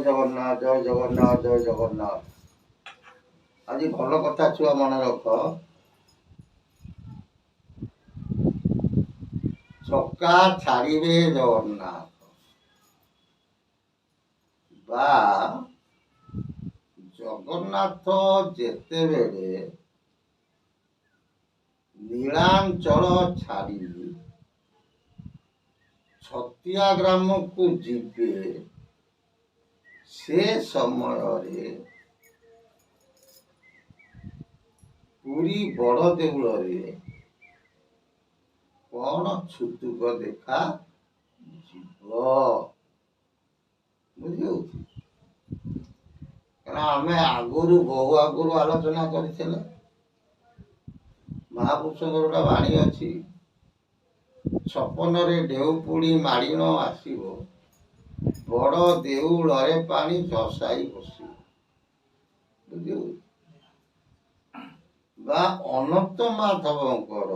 ଜଗନ୍ନାଥ, ଜୟ ଜଗନ୍ନାଥ, ଜୟ ଜଗନ୍ନାଥ। ଆଜି ଭଲ କଥା ଛୁଆ ମନେ ରଖ। ଚକା ଛାଡ଼ିବେ ଜଗନ୍ନାଥ ବା ଜଗନ୍ନାଥ ଯେତେବେଳେ ନୀଳାଞ୍ଚଳ ଛାଡ଼ି ଛତିଆ ଗ୍ରାମକୁ ଯିବେ, ସେ ସମୟରେ ପୁରୀ ବଡ଼ ଦେଉଳରେ କଣ ଛୁତୁକ ଦେଖା ଯିବ, ବୁଝିଯାଉଛି? କାରଣ ଆମେ ବହୁ ଆଗରୁ ଆଲୋଚନା କରିଥିଲେ। ମହାପୁରୁଷଙ୍କର ଗୋଟେ ବାଣୀ ଅଛି, ଛପନରେ ଢେଉପୁଡ଼ି ମାଡ଼ିନ ଆସିବ, ବଡ଼ ଦେଉଳରେ ପାଣି ଝସାଇ ବସିବ। ବୁଝିଯାଉଛି? ବା ଅନନ୍ତ ମାଧବଙ୍କର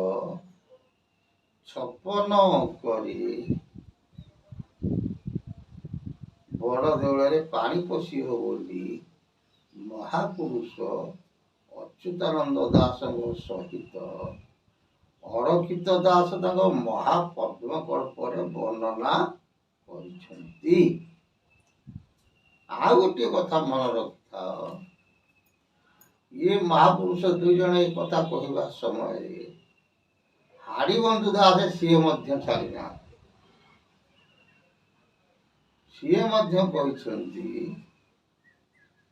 ଛପନ କରି ବଡ଼ ଦେଉଳରେ ପାଣି ପଶିବ ବୋଲି ମହାପୁରୁଷ ଅଚ୍ୟୁତାନନ୍ଦ ଦାସଙ୍କ ସହିତ ଅରକ୍ଷିତ ଦାସ ତାଙ୍କ ମହାପଦ୍ମକଳ୍ପରେ ବର୍ଣ୍ଣନା କରିଛନ୍ତି। ଆଉ ଗୋଟିଏ କଥା ମନେ ରଖିଥାଅ, ଇଏ ମହାପୁରୁଷ ଦୁଇ ଜଣ ଏ କଥା କହିବା ସମୟରେ ହାଡ଼ିବନ୍ଧୁ ଦାସ ସିଏ ମଧ୍ୟ ଛାଡ଼ିନାହାନ୍ତି। ସିଏ ମଧ୍ୟ କହିଛନ୍ତି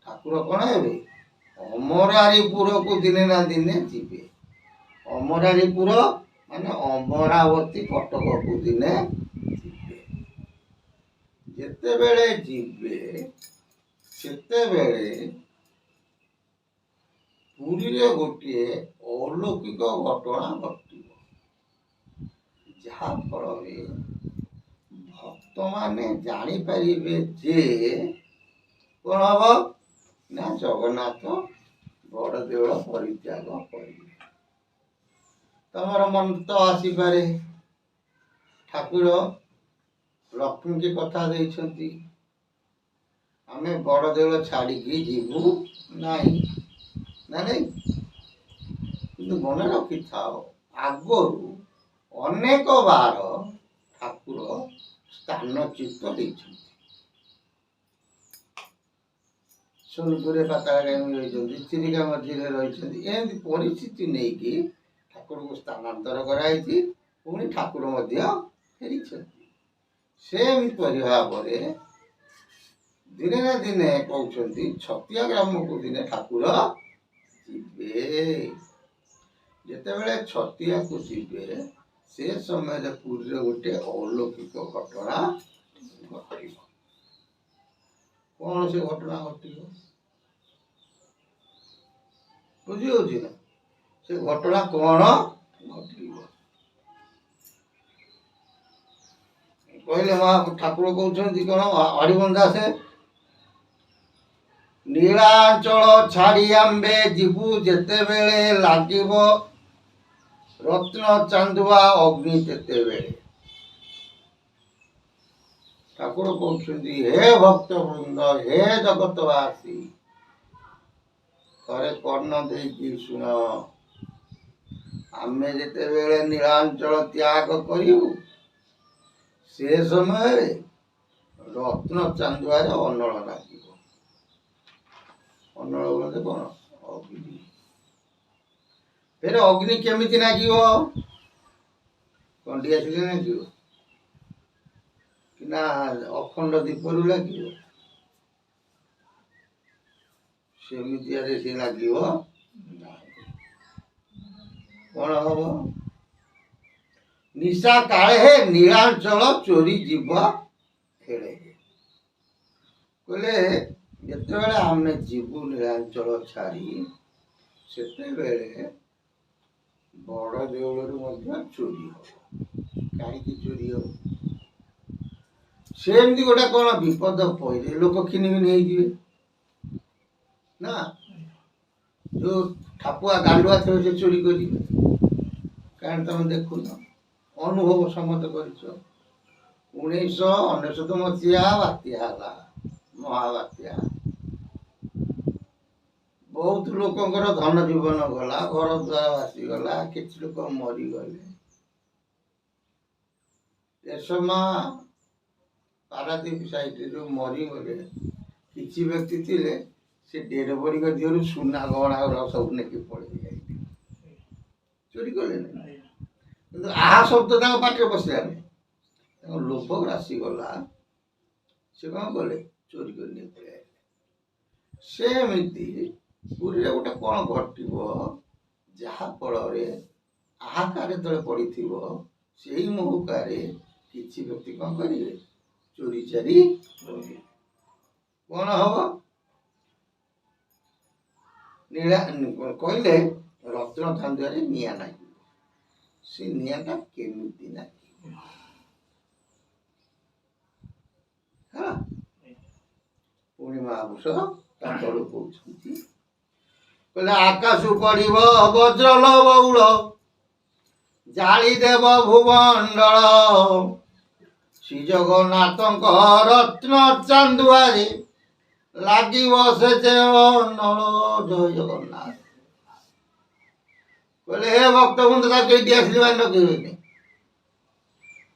ଠାକୁର କଣ ହେବେ, ଅମରାରୀପୁରକୁ ଦିନେ ନା ଦିନେ ଯିବେ। ଅମରାରୀପୁର ମାନେ ଅମରାବତୀ କଟକକୁ ଦିନେ ଯିବେ। ଯେତେବେଳେ ଯିବେ ସେତେବେଳେ ପୁରୀରେ ଗୋଟିଏ ଅଲୌକିକ ଘଟଣା ଘଟିବ, ଯାହା ଫଳରେ ଭକ୍ତମାନେ ଜାଣିପାରିବେ ଯେ କଣ ହବ ନା ଜଗନ୍ନାଥ ବଡ଼ ଦେଉଳ ପରିତ୍ୟାଗ କରିବେ। ତମର ମନ ତ ଆସିପାରେ, ଠାକୁର ଲକ୍ଷ୍ମୀକି କଥା ଦେଇଛନ୍ତି ଆମେ ବଡ଼ ଦେଉଳ ଛାଡ଼ିକି ଯିବୁ ନାହିଁ, ନା ନାଇଁ? କିନ୍ତୁ ମନେ ରଖିଥାଅ, ଆଗରୁ ଅନେକ ବାର ଠାକୁର ସ୍ଥାନଚ୍ୟୁତ ଦେଇଛନ୍ତି। ସୋନପୁରରେ ପାତାଳଗାମୀ ରହିଛନ୍ତି, ଚିଲିକା ମଝିରେ ରହିଛନ୍ତି। ଏମିତି ପରିସ୍ଥିତି ନେଇକି ଠାକୁରଙ୍କୁ ସ୍ଥାନାନ୍ତର କରାଯାଇଛି, ପୁଣି ଠାକୁର ମଧ୍ୟ ଫେରିଛନ୍ତି। ସେମିତି ଭାବରେ ଦିନେ ନା ଦିନେ କହୁଛନ୍ତି ଛତିଆ ଗ୍ରାମକୁ ଦିନେ ଠାକୁର ଯିବେ। ଯେତେବେଳେ ଛତିଆକୁ ଯିବେ, ସେ ସମୟରେ ପୁରୀରେ ଗୋଟେ ଅଲୌକିକ ଘଟଣା ଘଟିବ। କଣ ସେ ଘଟଣା ଘଟିବ ବୁଝିଯାଉଛି ନା? ସେ ଘଟଣା କଣ ଘଟିବ କହିଲେ ଠାକୁର କହୁଛନ୍ତି କଣ, ହରିବନ୍ଧୁ ଦାସ ନୀଳାଞ୍ଚଳ ଛାଡ଼ି ଆମ୍ଭେ ଯିବୁ, ଯେତେବେଳେ ଲାଗିବ ରତ୍ନ ଚାନ୍ଦୁଆ ଅଗ୍ନି ତେତେବେଳେ। ଠାକୁର କହୁଛନ୍ତି ହେ ଭକ୍ତ ବୃନ୍ଦ, ହେ ଜଗତବାସୀ, ଥରେ କର୍ଣ୍ଣ ଦେଇକି ଶୁଣ। ଆମେ ଯେତେବେଳେ ନୀଳାଞ୍ଚଳ ତ୍ୟାଗ କରିବୁ, ସେ ସମୟରେ ରତ୍ନ ଚାନ୍ଦୁଆରେ ଅନଳ ଲାଗିବ। ଅନଳ ବୋଲେ କଣ? ଅଗ୍ନି। ଫେରେ ଅଗ୍ନି କେମିତି ଲାଗିବ? କଣ୍ଡିଆ ଆସିଲେ ଲାଗିବ କି ନା ଅଖଣ୍ଡ ଦୀପରୁ ଲାଗିବ? ସେମିତିଆରେ ସେ ଲାଗିବ ନାହିଁ। କଣ ହବ? ନିଶା କାଳେ ହେ ନୀଳାଞ୍ଚଳ ଚୋରି ଯିବ ଖେଳେ। କହିଲେ ଯେତେବେଳେ ଆମେ ଯିବୁ ନୀଳାଞ୍ଚଳ ଛାଡ଼ି, ସେତେବେଳେ ବଡ଼ ଦେଉଳରୁ ମଧ୍ୟ ଚୋରି ହବ। କାହିଁକି ଚୋରି ହବ? ସେମିତି ଗୋଟେ କଣ ବିପଦ ପଇଲେ ଲୋକ ଖିନିମିନି ହେଇଯିବେ ନା? ଯୋଉ ଠାପୁଆ ଗାଣ୍ଡୁଆ ଥିବ ସେ ଚୋରି କରିବେ। କାରଣ ତମେ ଦେଖୁନ, ଅନୁଭବ ସମସ୍ତେ କରିଛ। 1999 ମସିହା ବାତ୍ୟା ହେଲା, ମହାବାତ୍ୟା ବହୁତ ଲୋକଙ୍କର ଧନ ଜୀବନ ଗଲା, ଘର ଦ୍ୱାର ଭାସିଗଲା, କିଛି ଲୋକ ମରିଗଲେ। ଏରସମା ପାରାଦୀପ ସାଇଡରେ ଯୋଉ ମରିଗଲେ କିଛି ବ୍ୟକ୍ତି ଥିଲେ, ସେ ଡେଡ ବଡିଙ୍କ ଦେହରୁ ସୁନା ଗହଣା ଗୁଡା ସବୁ ନେଇକି ପଳେଇ ଯାଇଥିଲେ, ଚୋରି କଲେ ନା। କିନ୍ତୁ ଆହା ଶବ୍ଦ ତାଙ୍କ ପାଟିରେ ପଶିଲାନି, ତାଙ୍କ ଲୋଭ ଆସିଗଲା, ସେ କଣ କଲେ ଚୋରି କରି ନେଇ ପଳେଇ ଆସିଲେ। ସେମିତି ପୁରୀରେ ଗୋଟେ କଣ ଘଟିବ, ଯାହା ଫଳରେ ଆହାକାରେ ତଳେ ପଡିଥିବ, ସେଇ ମହୁକାରେ କିଛି ବ୍ୟକ୍ତି କଣ କରିବେ, ଚୋରି ଚାରି କରିବେ। କଣ ହବ ନୀଳା କହିଲେ, ରତ୍ନ ଚାନ୍ଦୁଆରେ ନିଆଁ ଲାଗିବ। ସେ ନିଆଁଟା କେମିତି ଲାଗିବ? ପୁଣି ମହାପୁରୁଷ ତା ତଳୁ କହୁଛନ୍ତି, କହିଲେ ଆକାଶୁ ପଡିବ ବଜ୍ରଲ ବଉଳ, ଜାଳି ଦେବ ଭୂମଣ୍ଡଳ, ଶ୍ରୀ ଜଗନ୍ନାଥଙ୍କ ରତ୍ନ ଚାନ୍ଦୁଆରେ ଲାଗିବ ସେ ଯେ ନଳ। ଜୟ ଜଗନ୍ନାଥ। କହିଲେ ହେ ଭକ୍ତ ବୃନ୍ଦ, ତାକୁ କେହି ଦିଆସିଲି ମାରି ନକେଇବେନି,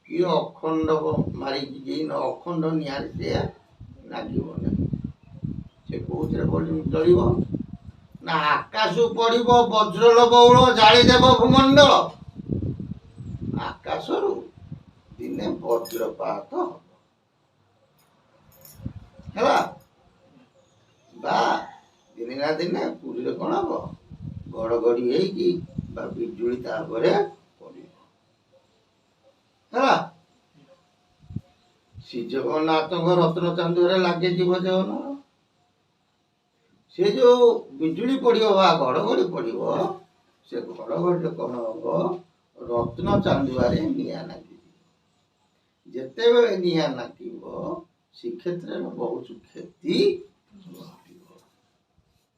କି ଅଖଣ୍ଡ ମାରିକି ଅଖଣ୍ଡ ନିଆଁରେ ସେ ଲାଗିବ ନାହିଁ। ସେ କୋଉଥିରେ ଜଳିବ ନା, ଆକାଶୁ ପଡିବ ବଜ୍ରଲ ବଉଳ, ଜାଳିଦେବ ଭୂମଣ୍ଡଳ। ଆକାଶରୁ ଦିନେ ବଜ୍ରପାତ ହବ, ହେଲା, ବା ଦିନେ ନା ଦିନେ ପୁରୀରେ କଣ ହବ, ଘଡଘଡି ହେଇକି ବା ବିଜୁଳି ତାପରେ ପଡିବ, ହେଲା। ଶ୍ରୀ ଜଗନ୍ନାଥଙ୍କ ରତ୍ନ ଚାନ୍ଦୁଆରେ ଲାଗିଯିବ ଜଗନ୍ନାଥ। ସେ ଯୋଉ ବିଜୁଳି ପଡିବ ବା ଘଡଘଡି ପଡିବ, ସେ ଘଡଘଡିରେ କଣ ହବ, ରତ୍ନ ଚାନ୍ଦୁଆରେ ନିଆଁ ଲାଗିବ। ଯେତେବେଳେ ନିଆଁ ଲାଗିବ, ଶ୍ରୀକ୍ଷେତ୍ରରେ ବହୁତ କ୍ଷତି ଘଟିବ।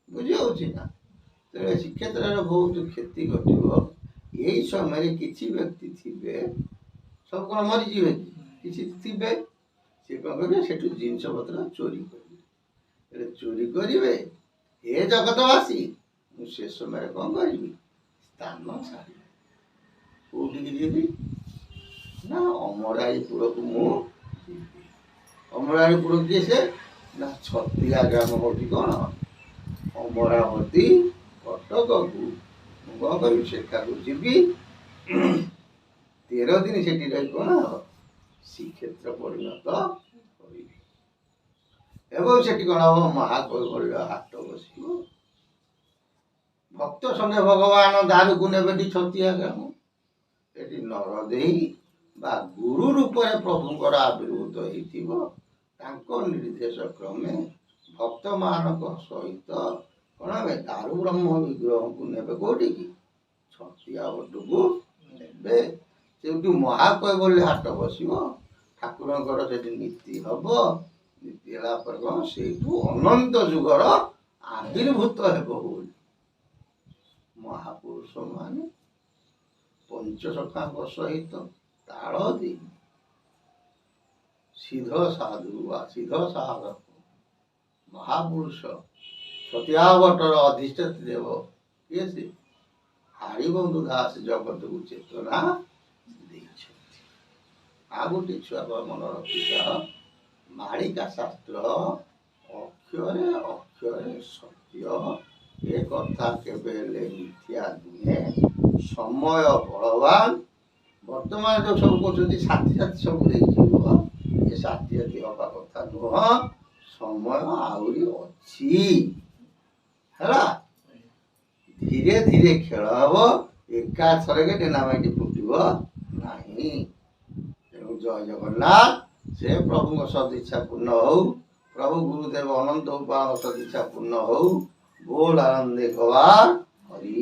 ବୁଝି ହଉଛି ନା? ତେବେ ଶ୍ରୀକ୍ଷେତ୍ରରେ ବହୁତ କ୍ଷତି ଘଟିବ। ଏଇ ସମୟରେ କିଛି ବ୍ୟକ୍ତି ଥିବେ, ସବୁ କଣ ମରିଯିବେ କି? କିଛି ଥିବେ, ସେ କଣ କରିବେ, ସେଠୁ ଜିନିଷ ପତ୍ର ଚୋରି କରିବେ। ଚୋରି କରିବେ, ଏ ଜଗତବାସୀ, ମୁଁ ସେ ସମୟରେ କଣ କରିବି, ସ୍ଥାନ ଛାଡ଼ିବି। କୋଉଠିକି ଯିବି ନା, ଅମରାଇପୁରକୁ ମୁଁ ଯିବି। ଅମରାଇପୁର କିଏ ସେ ନା, ଛତିଆ ଗ୍ରାମ ହଉଛି କଣ, ଅମରାବତୀ କଟକକୁ ମୁଁ କଣ କରିବି, ସେଠାକୁ ଯିବି। 13 ଦିନ ସେଠି ରହି କଣ ଶ୍ରୀକ୍ଷେତ୍ର ପରିଣତ କରିବି। ଏବଂ ସେଠି କଣ ହବ, ମହାକୈବଲ୍ୟ ହାଟ ବସିବ। ଭକ୍ତ ସଙ୍ଗେ ଭଗବାନ ଦାରୁକୁ ନେବେଟି ଛତିଆ ଗ୍ରାମ। ଏଠି ନରଦେଇ ବା ଗୁରୁ ରୂପରେ ପ୍ରଭୁଙ୍କର ଆବିର୍ଭୂତ ହେଇଥିବ। ତାଙ୍କ ନିର୍ଦ୍ଦେଶ କ୍ରମେ ଭକ୍ତ ମାନଙ୍କ ସହିତ କଣ ହେବେ, ଦାରୁ ବ୍ରହ୍ମ ବିଗ୍ରହକୁ ନେବେ କୋଉଠିକି, ଛତିଆ ବଟକୁ ନେବେ। ସେଠୁ ମହାକୈବଲ୍ୟ ହାଟ ବସିବ, ଠାକୁରଙ୍କର ସେଠି ନୀତି ହବ। ନୀତି ହେଲା ପରେ କଣ, ସେଇଠୁ ଅନନ୍ତ ଯୁଗର ଆବିର୍ଭୂତ ହେବ ବୋଲି ମହାପୁରୁଷ ମାନେ ପଞ୍ଚସଖାଙ୍କ ସହିତ ତାଳ ଦେଇ ସିଦ୍ଧ ସାଧୁ ବା ସିଦ୍ଧ ସାଧକ ମହାପୁରୁଷ ଛତିଆ ବଟର ଅଧିଷ୍ଠାତ୍ରୀ ଦେବ କିଏ, ସେ ହରିବନ୍ଧୁ ଦାସ ଜଗତକୁ ଚେତନା ଦେଇଛନ୍ତି। ଆଉ ଗୋଟେ ଛୁଆ ମନେ ରଖିଥା, ମାଳିକା ଶାସ୍ତ୍ର ଅକ୍ଷରେ ଅକ୍ଷରେ ସତ୍ୟ, ଏ କଥା କେବେ ହେଲେ ମିଥ୍ୟା ନୁହେଁ। ସମୟ ବଳବାନ। ବର୍ତ୍ତମାନ ଯୋଉ ସବୁ କହୁଛନ୍ତି ସାଥି ସାଥି ସବୁ ହେଇଯିବ, ଏ ସାଥି ସାଥି ହବା କଥା ନୁହଁ। ସମୟ ଆହୁରି ଅଛି, ହେଲା। ଧୀରେ ଧୀରେ ଖେଳ ହବ, ଏକାଥରକେ ଡିନାମାଇଟି ଫୁଟିବ ନାହିଁ। ତେଣୁ ଜୟ ଜଗନ୍ନାଥ। ସେ ପ୍ରଭୁଙ୍କ ସଦିଚ୍ଛା ପୂର୍ଣ୍ଣ ହଉ। ପ୍ରଭୁ ଗୁରୁଦେବ ଅନନ୍ତ ଉପାଙ୍କ ସଦିଚ୍ଛା ପୂର୍ଣ୍ଣ ହଉ। ବୋଲ ଆନନ୍ଦେ ଗୱାର ହରି।